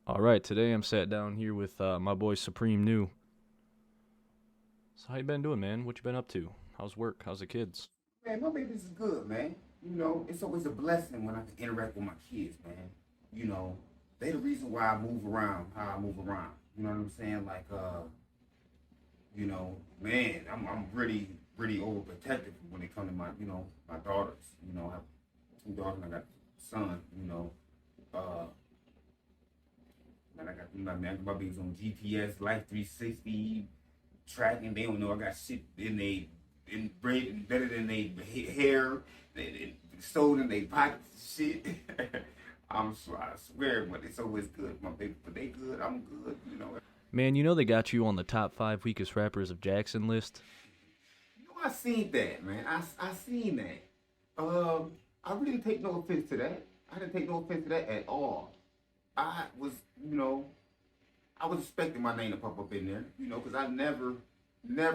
All right, today I'm sat down here with my boy SupremeNu. So how you been doing, man? What you been up to? How's work? How's the kids? Man, my baby's is good, man. It's always a blessing when I can interact with my kids, man. You know, they the reason why I move around, how I move around. You know what I'm saying? Man, I'm really overprotective when it comes to my daughters. I have two daughters and I got a son, Uh, and I got my babies on GPS, Life 360, tracking. They don't know I got shit in braid embedded in their hair, they sold in their pockets, shit. I swear, but it's always good. My baby, but they good. I'm good. Man, you know they got you on the top 5 weakest rappers of Jackson list? I seen that, man. I seen that. I really take no offense to that. I didn't take no offense to that at all. I was, you know, I was expecting my name to pop up in there, because I never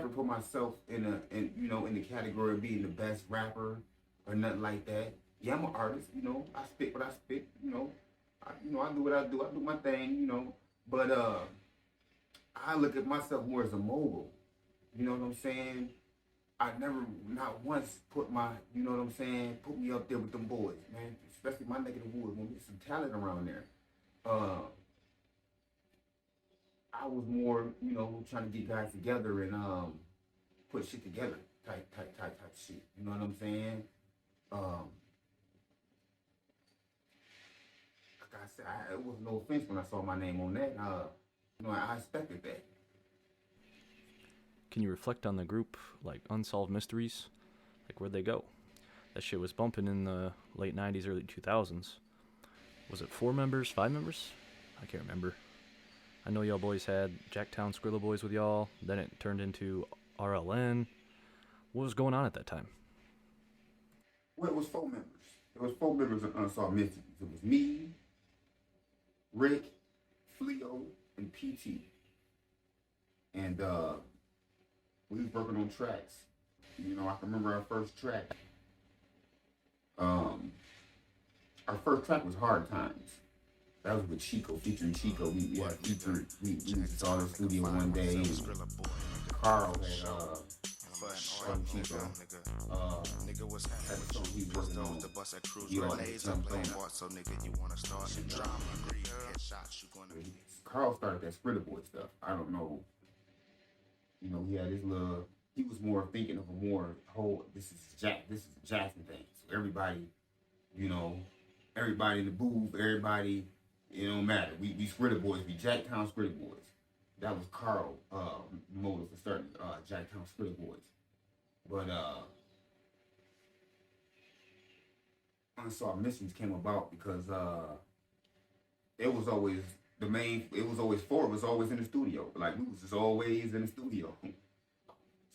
put myself in the category of being the best rapper or nothing like that. Yeah, I'm an artist, I spit what I spit, I do what I do. I do my thing, But I look at myself more as a mogul. You know what I'm saying? I never, not once, put put me up there with them boys, man. Especially my neck of the woods when there's some talent around there. Uh, I was more, trying to get guys together and put shit together, type shit. You know what I'm saying? Um, like I said, it was no offense when I saw my name on that. I expected that. Can you reflect on the group, like Unsolved Mysteries? Like, where'd they go? That shit was bumping in the late 90s, early 2000s. Was it 4 members, 5 members? I can't remember. I know y'all boys had Jacktown Skrilla Boys with y'all. Then it turned into RLN. What was going on at that time? Well, it was 4 members. It was 4 members of Unsolved Mysteries. It was me, Rick, Fleo, and PT. And we was working on tracks. I can remember our first track. Our first track was Hard Times. That was with Chico, featuring Chico. We saw the studio one day. And Carl had Chico. Had a song he was working on. He always jumped on it. Carl started that Skrilla Boy stuff. I don't know. He had his little. He was more thinking of a more whole. This is a Jackson thing. So everybody in the booth, everybody. It don't matter. We Skrilla Boys. We Jacktown Skrilla Boys. That was Carl motive for starting Jacktown Skrilla Boys. But Unsolved Mysteries came about because it was always the main. It was always four. It was always in the studio. Like we was just always in the studio.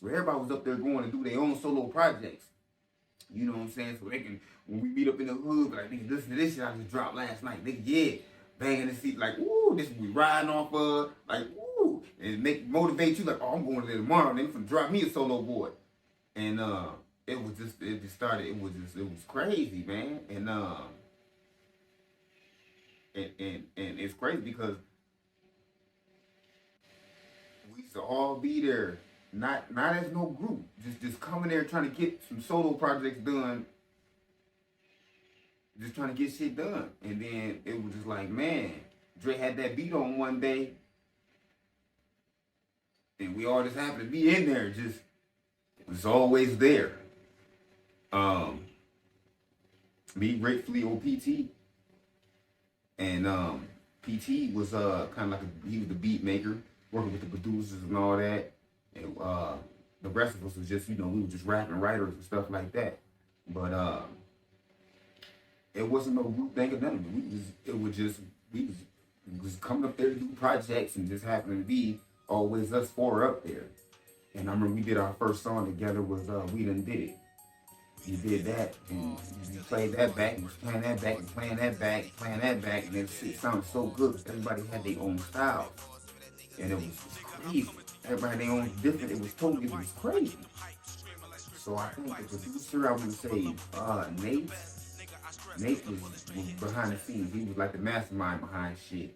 So everybody was up there going to do their own solo projects. You know what I'm saying? So they can, when we meet up in the hood, like, nigga, listen to this shit I just dropped last night. Nigga, yeah. Banging the seat, like, ooh, this we riding off of, like, ooh. And motivate you, like, oh, I'm going there tomorrow. And they finna drop me a solo boy. And it just started, it was crazy, man. And it's crazy because we used to all be there. Not as no group, just coming there trying to get some solo projects done, just trying to get shit done. And then it was just like, man, Dre had that beat on one day, and we all just happened to be in there, just it was always there. Me, Rick, Fleo, PT, and PT was kind of like he was the beat maker, working with the producers and all that. And, the rest of us was just, we were just rapping writers and stuff like that. But it wasn't no group thing or nothing. We was coming up there to do projects and just happened to be always us four up there. And I remember we did our first song together was We Done Did It. We did that and we played that back and was playing that back and playing that back and playing that back, and it sounded so good because everybody had their own style. And it was crazy. Everybody they own different. It was crazy. So I think the producer, I would say, Nate was behind the scenes. He was like the mastermind behind shit.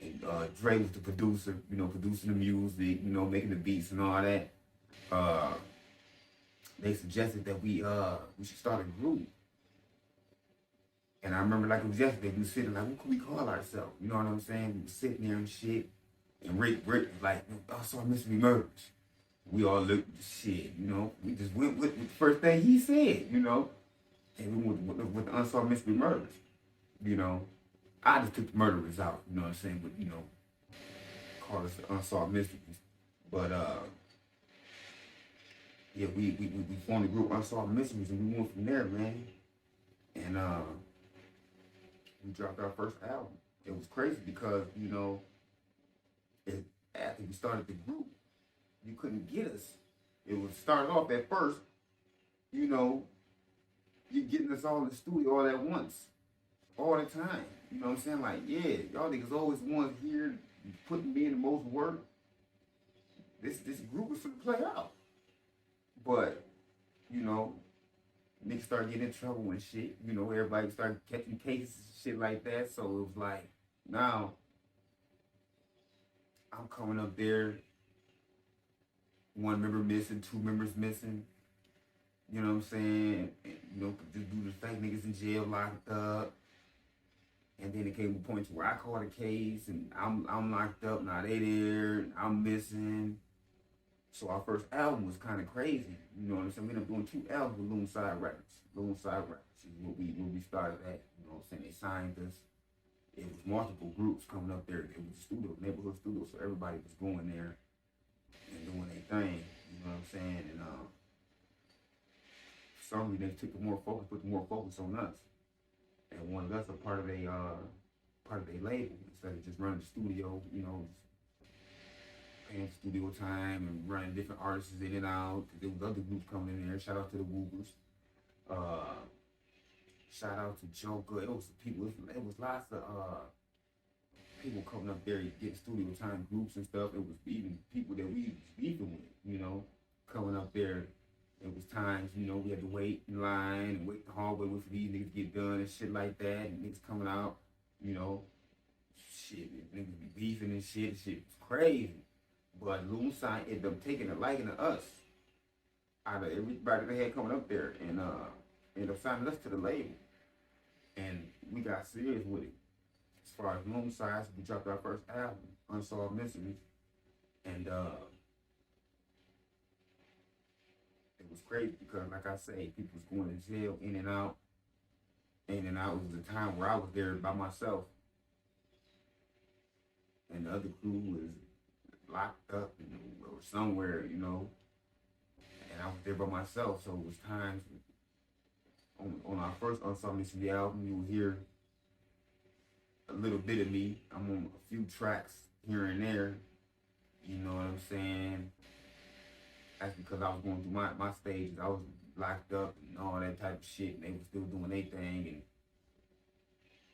And Dre was the producer, producing the music, making the beats and all that. Uh, they suggested that we should start a group. And I remember like it was yesterday, we were sitting like, what could we call ourselves? You know what I'm saying? We were sitting there and shit. And Rick was like, I saw Mystery Murders. We all looked at the shit, We just went with the first thing he said, And we went with the Unsolved Mystery Murders, I just took the murderers out, you know what I'm saying? But, call us the Unsolved Mysteries. But, yeah, we formed the group Unsolved Mysteries and we went from there, man. And, we dropped our first album. It was crazy because, after we started the group, you couldn't get us. It was started off at first, you getting us all in the studio all at once, all the time. You know what I'm saying? Like, yeah, y'all niggas always want here, putting me in the most work. This group was gonna play out. But, niggas started getting in trouble and shit. Everybody started catching cases and shit like that. So it was like, now I'm coming up there, one member missing, two members missing. You know what I'm saying? And, just do the fact niggas in jail locked up. And then it came to a point where I caught a case and I'm locked up, now they there, and I'm missing. So our first album was kind of crazy. You know what I'm saying? We ended up doing 2 albums with Loonside Records. Loonside Records is what we started at. You know what I'm saying? They signed us. It was multiple groups coming up there. It was a studio, neighborhood studio, so everybody was going there and doing their thing. You know what I'm saying? And for some reason they put more focus on us. And wanted us a part of their label instead of just running the studio, paying studio time and running different artists in and out. There was other groups coming in there. Shout out to the Woogers. Shout out to Joker. It was people. It was lots of people coming up there getting studio time, groups and stuff. It was even people that we was beefing with, coming up there. It was times, we had to wait in line and wait in the hallway for these niggas to get done and shit like that. And niggas coming out, shit, niggas be beefing and shit. Shit was crazy. But Loonside ended up taking a liking to us out of everybody they had coming up there and ended up signing us to the label. And we got serious with it. As far as Loonside, we dropped our first album, Unsolved Mysteries. And it was crazy because, like I say, people was going to jail, in and out. In and out. It was a time where I was there by myself. And the other crew was locked up or somewhere, and I was there by myself. So it was times on our first Unsolved Mystery album, you will hear a little bit of me. I'm on a few tracks here and there. You know what I'm saying? That's because I was going through my stages. I was locked up and all that type of shit, and they were still doing their thing,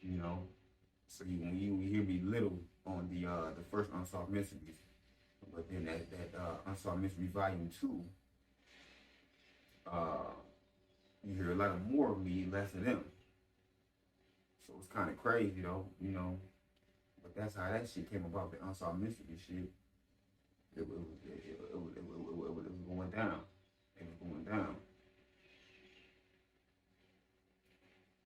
and so when you hear me little on the first Unsolved Mysteries, but then that Unsolved Mystery Volume 2, you hear a lot of more of me, less of them. So it's kind of crazy though, but that's how that shit came about, the Unsolved Mystery shit. It was going down. It was going down.